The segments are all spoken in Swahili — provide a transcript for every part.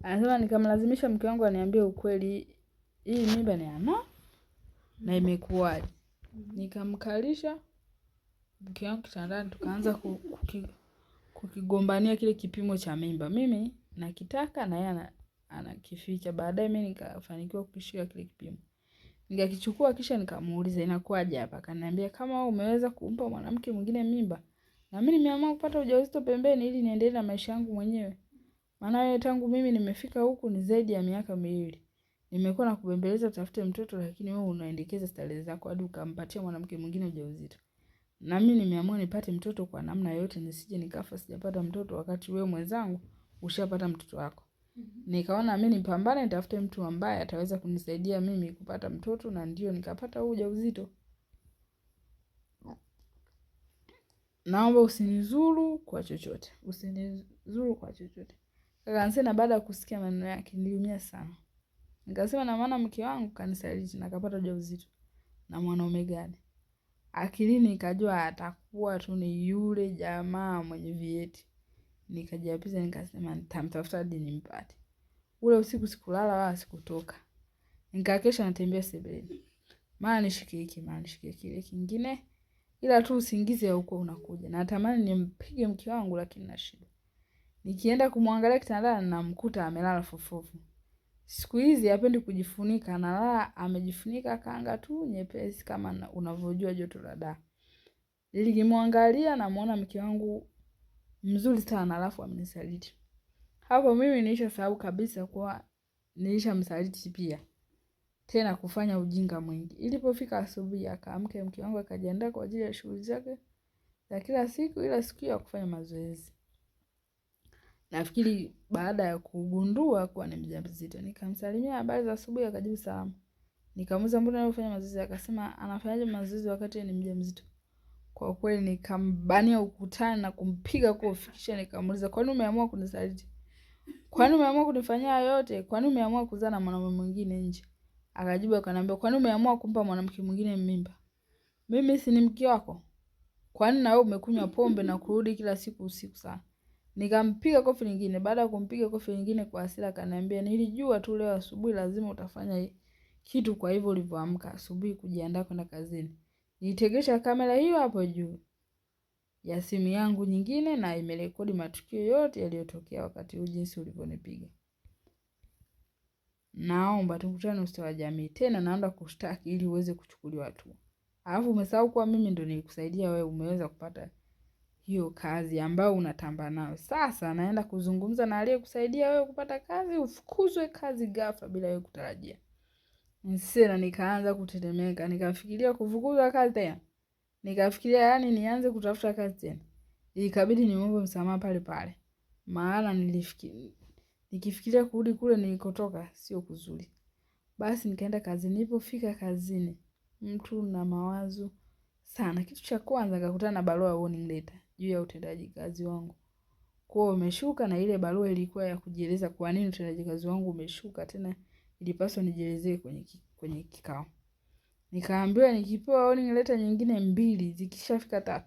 Anasema nikamlazimisha mke wangu aniambie ukweli, hii mimba ni na imekuwaje. Nikamkalisha mke wangu kitandani, tukaanza kukigombania kile kipimo cha mimba. Mimi nakitaka na yeye anakificha. Baadaye mimi nikafanikiwa kukishika kile kipimo. Nikakichukua kisha nikamuuliza inakuwaje hapa. Akaniambia kama wewe umeweza kumpa mwanamke mwingine mimba, na mimi nimeamua kupata ujauzito pembeni ili niendelee na maisha yangu mwenyewe. Maana wewe tangu mimi nimefika huku ni zaidi ya miaka 2. Nimekuwa nakubembeleza utafute mtoto, lakini wewe unaendekeza starehe zako hadi ukampatia mwanamke mwingine ujauzito. Na mimi nimeamua nipate mtoto kwa namna yote, nisije nikafa sijapata mtoto wakati wewe mwenzangu ushapata mtoto wako. Nikaona mimi nipambane nitafute mtu ambaye ataweza kunisaidia mimi kupata mtoto, na ndio nikapata ujauzito. Naomba usinizuru kwa chochote. Usinizuru kwa chochote. Akaanza baada ya kusikia maneno yake niliumia sana. Nikasema na maana mke wangu kanisaliti na akapata ujauzito na mwanaume gani? Akilini nikajua atakuwa tu ni yule jamaa mwenye vieti. Nikajiapiza nikasema nitamtafuta hadi nimpate. Ule usiku sikulala wala sikutoka. Nikakesha natembea sebuleni. Mara nishike hiki, mara nishike kile kingine. Ila tu usingizi haukuwa unakuja. Natamani nimpige mke wangu lakini nashindwa. Nikienda kumwangalia kitandani namkuta amelala fofofo. Siku hizi hapendi kujifunika, analala amejifunika kanga tu nyepesi kama unavyojua joto la da. Nilimwangalia namuona mke wangu mzuri sana alafu amenisaliti. Hapo mimi nilishasahau kabisa kuwa nilishamsaliti pia. Tena kufanya ujinga mwingi. Ilipofika asubuhi akaamka mke wangu akajiandaa kwa ajili ya shughuli zake za kila siku, ila siku ya kufanya mazoezi. Nafikiri baada ya kugundua kuwa ni mjamzito, nikamsalimia habari za asubuhi akajibu salama. Nikamuuliza mbona unafanya mazoezi? Akasema anafanyaje mazoezi wakati ni mjamzito? Kwa kweli nikambania ukutani na kumpiga kofi, kisha nikamuuliza kwa nini umeamua kunisaliti? Kwa nini umeamua kunifanyia yote? Kwa nini umeamua kuzaa na mwanamume mwingine nje? Akajibu akaniambia kwa nini umeamua kumpa mwanamke mwingine mimba? Mimi si ni mke wako? Kwa nini na wewe umekunywa pombe na kurudi kila siku usiku sana? Nikampiga kofi lingine. Baada ya kumpiga kofi lingine kwa hasira akaniambia nilijua tu leo asubuhi lazima utafanya kitu, kwa hivyo ulivyoamka asubuhi kujiandaa kwenda kazini. Nilitegesha kamera hiyo hapo juu ya simu yangu nyingine na imerekodi matukio yote yaliyotokea wakati huu jinsi ulivyonipiga. Naomba tukutane ustawi wa jamii. Tena naomba kushtaki ili uweze kuchukuliwa hatua. Alafu umesahau kuwa mimi ndo nilikusaidia wewe umeweza kupata hiyo kazi ambayo unatamba nayo. Sasa naenda kuzungumza na aliyekusaidia wewe kupata kazi, ufukuzwe kazi ghafla bila wewe kutarajia. Nisema nikaanza kutetemeka, nikafikiria kufukuzwa kazi tena. Nikafikiria yani nianze kutafuta kazi tena. Ikabidi niombe msamaha pale pale. Maana nikifikiria kurudi kule nilikotoka sio kuzuri. Basi nikaenda kazini. Nilipofika kazini, mtu na mawazo sana. Kitu cha kwanza nikakutana na barua ya warning letter juu ya utendaji kazi wangu. Kwa umeshuka, na ile barua ilikuwa ya kujieleza kwa nini utendaji kazi wangu umeshuka, tena ilipaswa nijielezee kwenye kikao. Nikaambiwa nikipewa warning letter nyingine 2 zikishafika 3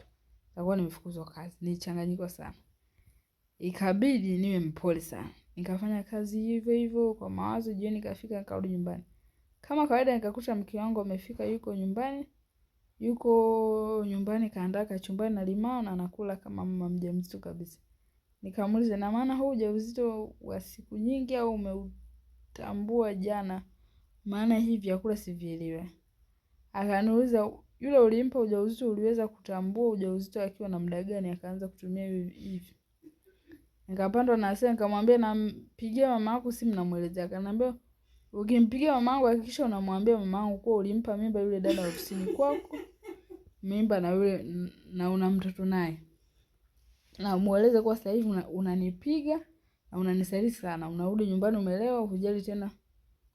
nitakuwa nimefukuzwa kazi. Nilichanganyika sana. Ikabidi niwe mpole sana. Nikafanya kazi hivyo hivyo kwa mawazo. Jioni nikafika nikarudi nyumbani. Kama kawaida nikakuta mke wangu amefika yuko nyumbani kaandaa kachumbari na limao na anakula kama mama mjamzito kabisa. Nikamuuliza na maana huu ujauzito wa siku nyingi au umeutambua jana? Maana hivi vyakula sivielewi. Akaniuliza yule ulimpa ujauzito uliweza kutambua ujauzito akiwa na muda gani? Akaanza kutumia hivi. Nikapandwa na hasira nikamwambia nampigia mama yako simu namuelezea. Akaniambia ukimpigia mama yangu hakikisha unamwambia mama yangu kuwa ulimpa mimba yule dada wa ofisini kwako. Mimba na yule na una mtoto naye. Na mueleze kwa sasa hivi unanipiga na unanisaliti sana. Unarudi nyumbani umelewa, hujali tena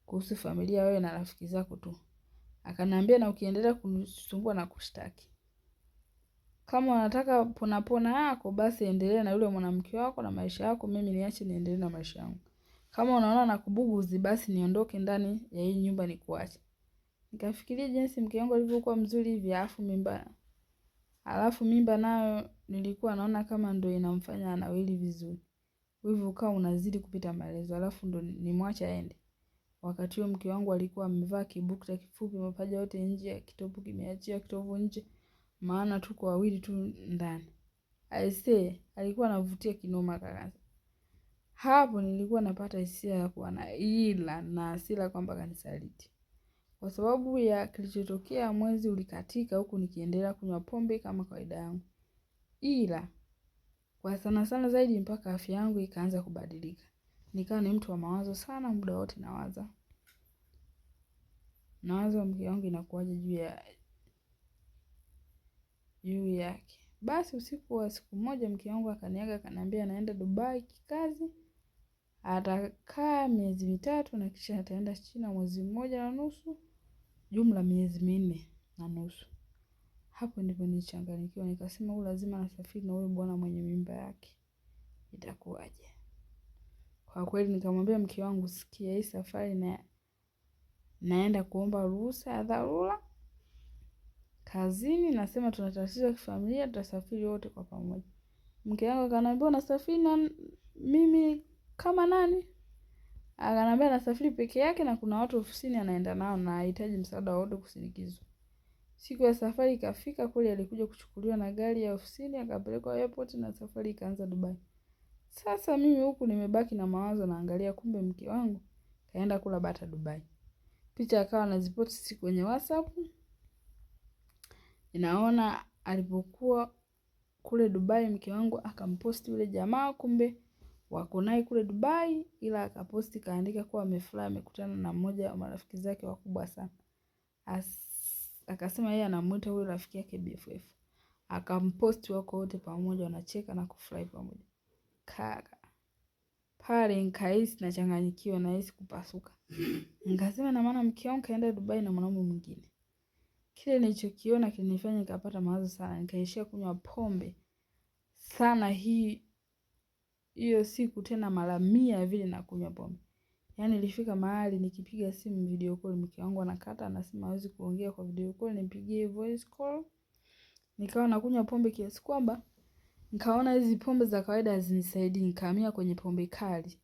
kuhusu familia wewe na rafiki zako tu. Akaniambia na ukiendelea kunisumbua na kushtaki. Kama unataka pona yako basi endelea na yule mwanamke wako na maisha yako, mimi niache niendelee na maisha yangu. Kama unaona nakubuguzi basi niondoke ndani ya hii nyumba nikuache. Nikafikiria jinsi mke wangu alivyokuwa mzuri hivi alafu mimba nayo nilikuwa naona kama ndio inamfanya anawili vizuri. Wivu ukawa unazidi kupita maelezo, alafu ndo nimwache aende. Wakati huo mke wangu alikuwa amevaa kibukta kifupi, mapaja yote nje, kitopu kimeachia kitovu nje, maana tuko wawili tu ndani. Aisee, alikuwa anavutia kinoma kaka. Hapo nilikuwa napata hisia ya kuwa na ila na hasira kwamba kanisaliti. Kwa sababu ya kilichotokea, mwezi ulikatika huku nikiendelea kunywa pombe kama kawaida yangu. Ila kwa sana sana zaidi mpaka afya yangu ikaanza kubadilika. Nikawa ni mtu wa mawazo sana, muda wote nawaza. Nawaza mke wangu inakuwaje juu yake. Basi usiku wa siku moja mke wangu akaniaga, akaniambia anaenda Dubai kikazi. Atakaa miezi 3 na kisha ataenda China mwezi 1.5, jumla miezi 4.5. Hapo ndipo nilichanganyikiwa, nikasema huyu lazima nasafiri na huyo bwana mwenye mimba yake. Itakuwaje? Kwa kweli nikamwambia mke wangu, sikia, hii safari naenda kuomba ruhusa ya dharura kazini, nasema tuna tatizo la kifamilia, tutasafiri wote kwa pamoja. Mke wangu akaniambia unasafiri na mimi kama nani? Akaniambia nasafiri peke yake na kuna watu ofisini anaenda nao na anahitaji msaada wote kusindikizwa. Siku ya safari ikafika, kweli alikuja kuchukuliwa na gari ya ofisini akapelekwa airport na safari ikaanza Dubai. Sasa mimi huku nimebaki na mawazo, naangalia kumbe mke wangu kaenda kula bata Dubai. Picha akawa anaziposti kwenye WhatsApp. Ninaona alipokuwa kule Dubai mke wangu akamposti yule jamaa, kumbe wako naye kule Dubai, ila akaposti kaandika kuwa amefurahi amekutana na mmoja wa marafiki zake wakubwa sana. Akasema yeye anamuita huyo rafiki yake BFF. Akamposti wako wote pamoja wanacheka na kufurahi pamoja. Kaka. Pale nikahisi nachanganyikiwa, nahisi kupasuka. Nikasema na maana mke wangu kaenda Dubai na mwanaume mwingine. Kile nilichokiona kilinifanya nikapata mawazo sana, nikaishia kunywa pombe sana hiyo siku, tena mara 100 vile na kunywa pombe. Yaani ilifika mahali nikipiga simu video call mke wangu anakata, anasema hawezi kuongea kwa video call, nipigie voice call. Nikawa nakunywa pombe kiasi kwamba nikaona hizi pombe za kawaida hazinisaidii, nikahamia kwenye pombe kali.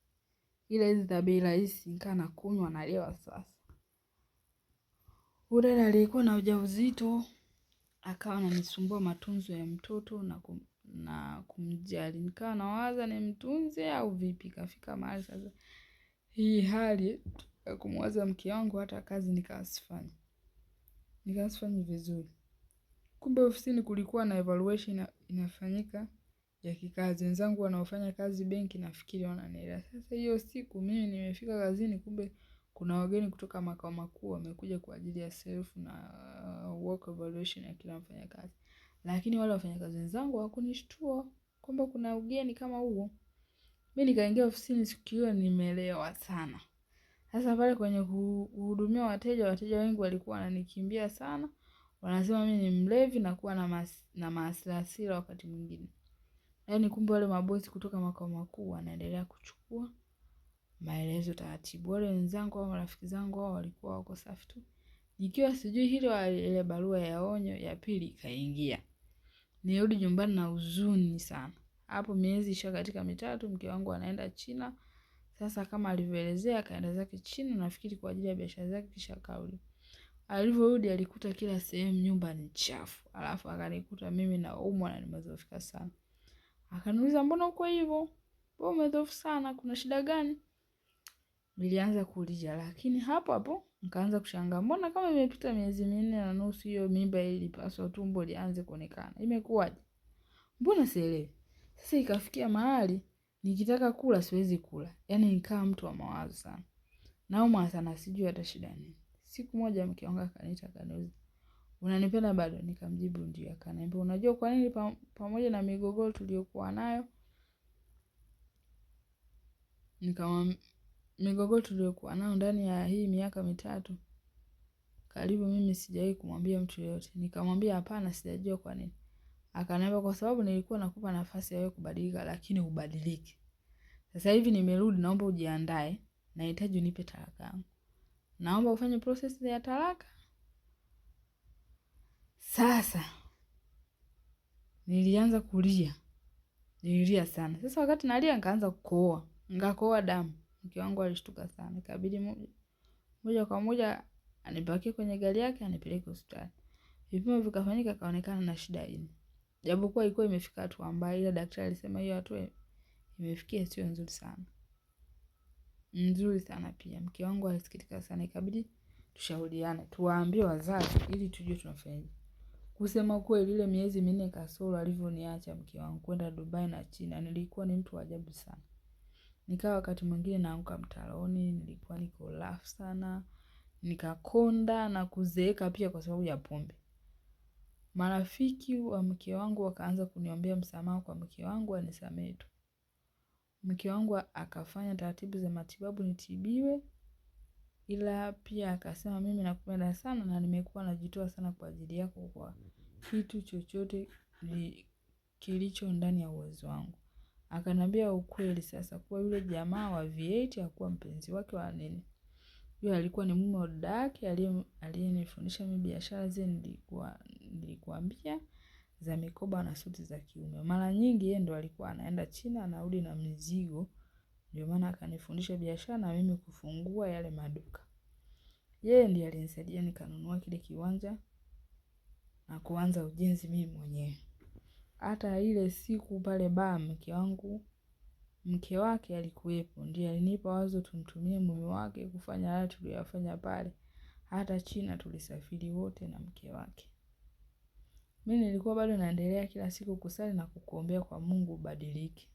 Ile hizi za bei rahisi nikawa nakunywa nalewa sasa. Ule aliyekuwa na ujauzito akawa ananisumbua matunzo ya mtoto na kumjali. Nikawa nawaza ni mtunze au vipi. Kafika mahali sasa hii hali ya kumwaza mke wangu hata kazi nikasifanyi vizuri. Kumbe ofisini kulikuwa na evaluation inafanyika ya kikazi. Wenzangu wanaofanya kazi benki nafikiri wananielewa. Sasa hiyo siku mimi nimefika kazini, kumbe kuna wageni kutoka makao makuu wamekuja kwa ajili ya self na work evaluation ya kila mfanyakazi. Lakini wale wafanyakazi wenzangu hawakunishtua kwamba kuna ugeni kama huo. Mimi nikaingia ofisini siku hiyo nimeelewa sana. Sasa pale kwenye kuhudumia wateja wengi walikuwa wananikimbia sana. Wanasema mimi ni mlevi na kuwa na maasira wakati mwingine. Yaani kumbe wale mabosi kutoka makao makuu wanaendelea kuchukua maelezo taratibu. Wale wenzangu au marafiki zangu wao walikuwa wako safi tu. Nikiwa sijui hilo, ile barua ya onyo ya pili ikaingia. Nirudi nyumbani na huzuni sana. Hapo miezi ishakatika 3, mke wangu anaenda China. Sasa kama alivyoelezea kaenda zake China nafikiri kwa ajili ya biashara zake kisha kauli. Alivyorudi alikuta kila sehemu nyumba ni chafu. Alafu akanikuta mimi naumwa na nimedhoofika sana. Akaniuliza mbona uko hivyo? Wewe umedhoofu sana, kuna shida gani? Nilianza kuuliza, lakini hapo nikaanza kushangaa, mbona kama imepita miezi 4.5 hiyo mimba ilipaswa tumbo lianze kuonekana. Imekuwaje? Mbona sielewi? Sasa ikafikia mahali nikitaka kula siwezi kula. Yaani nikaa mtu wa mawazo sana. Naumwa sana, sijui hata shida nini. Siku moja mke wangu akaniita akaniuliza, unanipenda bado? Nikamjibu ndio. Akaniambia unajua kwa nini pamoja na migogoro tuliyokuwa nayo? Nikamwambia migogoro tuliyokuwa nayo ndani ya hii miaka 3 karibu mimi sijawahi kumwambia mtu yeyote. Nikamwambia hapana, sijajua kwa nini. Akaniambia kwa sababu nilikuwa nakupa nafasi ya wewe kubadilika lakini hubadiliki. Sasa hivi nimerudi, naomba ujiandae, nahitaji unipe talaka yangu. Naomba ufanye process ya talaka. Sasa nilianza kulia. Nililia sana. Sasa wakati nalia nikaanza kukohoa. Nikakohoa damu. Mke wangu alishtuka sana. Ikabidi moja kwa moja anipakie kwenye gari yake anipeleke hospitali. Vipimo vikafanyika kaonekana na shida ini. Japokuwa ilikuwa imefika hatua ambayo ila daktari alisema hiyo hatua imefikia sio nzuri sana. Nzuri sana pia. Mke wangu alisikitika sana, ikabidi tushauriane, tuwaambie wazazi ili tujue tunafanyaje. Kusema kweli ile miezi 4 kasoro alivyoniacha mke wangu kwenda Dubai na China, nilikuwa ni mtu wa ajabu sana. Nikawa wakati mwingine naanguka mtaroni, nilikuwa niko rough sana, nikakonda na kuzeeka pia kwa sababu ya pombe. Marafiki wa mke wangu wakaanza kuniombea msamaha kwa mke wangu anisamehe tu. Mke wangu akafanya taratibu za matibabu nitibiwe, ila pia akasema mimi nakupenda sana na nimekuwa najitoa sana kwa ajili yako kwa kitu chochote kilicho ndani ya uwezo wangu. Akaniambia ukweli sasa kuwa yule jamaa wa V8 hakuwa mpenzi wake wa nini. Yule alikuwa ni mume wa dada yake aliyenifundisha mimi biashara zile nilikuambia za mikoba na suti za kiume. Mara nyingi yeye ndo alikuwa anaenda China anarudi na mizigo. Ndio maana akanifundisha biashara na mimi kufungua yale maduka. Yeye ndiye alinisaidia nikanunua kile kiwanja na kuanza ujenzi mimi mwenyewe. Hata ile siku pale baa mke wake alikuwepo, ndiye alinipa wazo tumtumie mume wake kufanya haya tuliyofanya pale. Hata China tulisafiri wote na mke wake. Mimi nilikuwa bado naendelea kila siku kusali na kukuombea kwa Mungu ubadilike.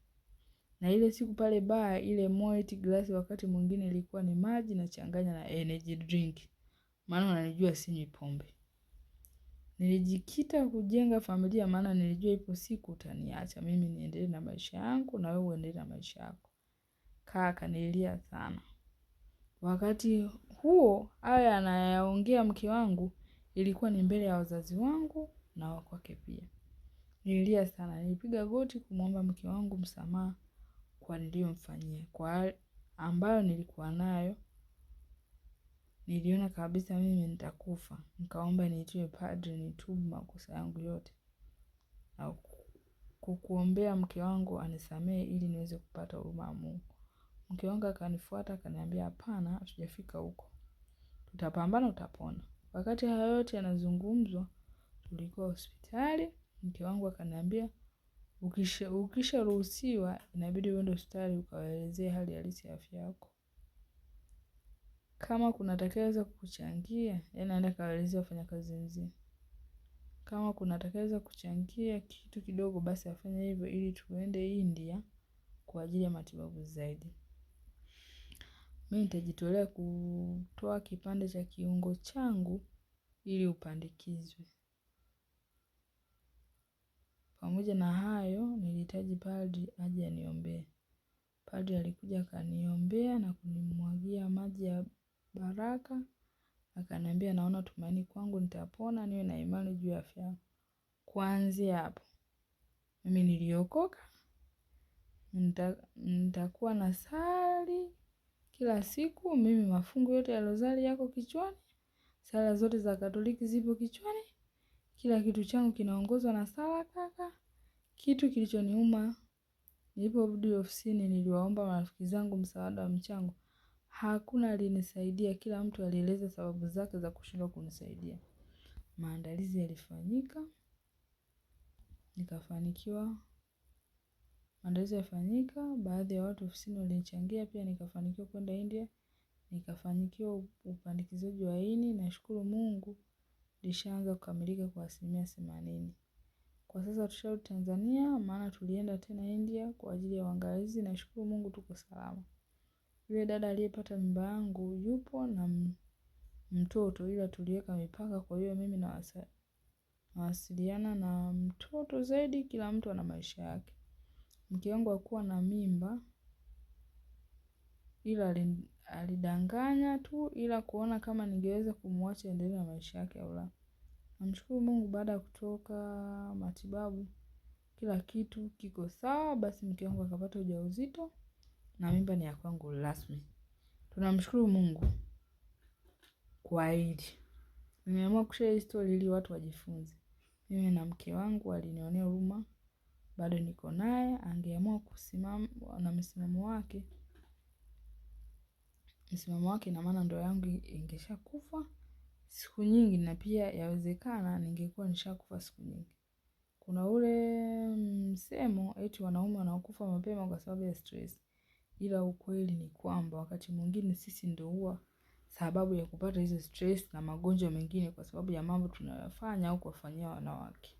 Na ile siku pale baa ile Moet glasi wakati mwingine ilikuwa ni maji na changanya na energy drink. Maana unanijua sinywi pombe. Nilijikita kujenga familia maana nilijua ipo siku utaniacha mimi niendelee na maisha yangu na wewe uendelee na maisha yako. Kaka nililia sana. Wakati huo haya anayaongea mke wangu ilikuwa ni mbele ya wazazi wangu na wa kwake pia. Nililia sana, nilipiga goti kumwomba mke wangu msamaha kwa niliyomfanyia. Kwa ambayo nilikuwa nayo, niliona kabisa mimi nitakufa. Nikaomba niitiwe padri nitubu makosa yangu yote. Na kukuombea mke wangu anisamehe ili niweze kupata huruma ya Mungu. Mke wangu akanifuata akaniambia hapana, hatujafika huko. Tutapambana utapona. Wakati hayo yote yanazungumzwa, tulikuwa hospitali. Mke wangu akaniambia ukisharuhusiwa inabidi uende hospitali ukawaelezee hali halisi ya afya yako. Kama kuna atakayeweza kukuchangia, yeye anaenda kawaelezea wafanyakazi wenzake. Kama kuna atakayeweza kuchangia kitu kidogo basi afanye hivyo ili tuende India kwa ajili ya matibabu zaidi. Mimi nitajitolea kutoa kipande cha kiungo changu ili upandikizwe. Pamoja na hayo nilihitaji padri aje aniombee. Padri alikuja akaniombea na kunimwagia maji ya baraka. Akaniambia naona tumaini kwangu nitapona, niwe na imani juu ya afya yangu. Kuanzia hapo mimi niliokoka. Nitakuwa na sali kila siku. Mimi mafungu yote ya rozari yako kichwani. Sala zote za Katoliki zipo kichwani. Kila kitu changu kinaongozwa na sala kaka. Kitu kilichoniuma niliporudi ofisini niliwaomba marafiki zangu msaada wa mchango. Hakuna aliyenisaidia, kila mtu alieleza sababu zake za kushindwa kunisaidia. Maandalizi yalifanyika, nikafanikiwa. Maandalizi yalifanyika, baadhi ya watu ofisini walinichangia pia nikafanikiwa kwenda India. Nikafanikiwa upandikizaji wa ini, nashukuru Mungu lishaanza kukamilika kwa 80%. Kwa sasa tusharudi Tanzania maana tulienda tena India kwa ajili ya uangalizi, nashukuru Mungu tuko salama. Yule dada aliyepata mimba yangu yupo na mtoto ila tuliweka mipaka, kwa hiyo mimi nawasiliana na mtoto zaidi, kila mtu ana maisha yake. Mke wangu hakuwa na mimba ila alidanganya tu ila kuona kama ningeweza kumwacha endelee na maisha yake au la. Namshukuru Mungu baada ya kutoka matibabu kila kitu kiko sawa, basi mke wangu akapata ujauzito na mimba ni ya kwangu rasmi. Tunamshukuru Mungu kwa hili. Nimeamua kushare hii story ili watu wajifunze. Mimi na mke wangu alinionea huruma bado niko naye, angeamua kusimama na msimamo wake, ina maana ndoa yangu ingeshakufa siku nyingi, na pia yawezekana ningekuwa nishakufa siku nyingi. Kuna ule msemo eti wanaume wanakufa mapema kwa sababu ya stress. Ila ukweli ni kwamba wakati mwingine sisi ndio huwa sababu ya kupata hizo stress na magonjwa mengine kwa sababu ya mambo tunayofanya au kuwafanyia wanawake.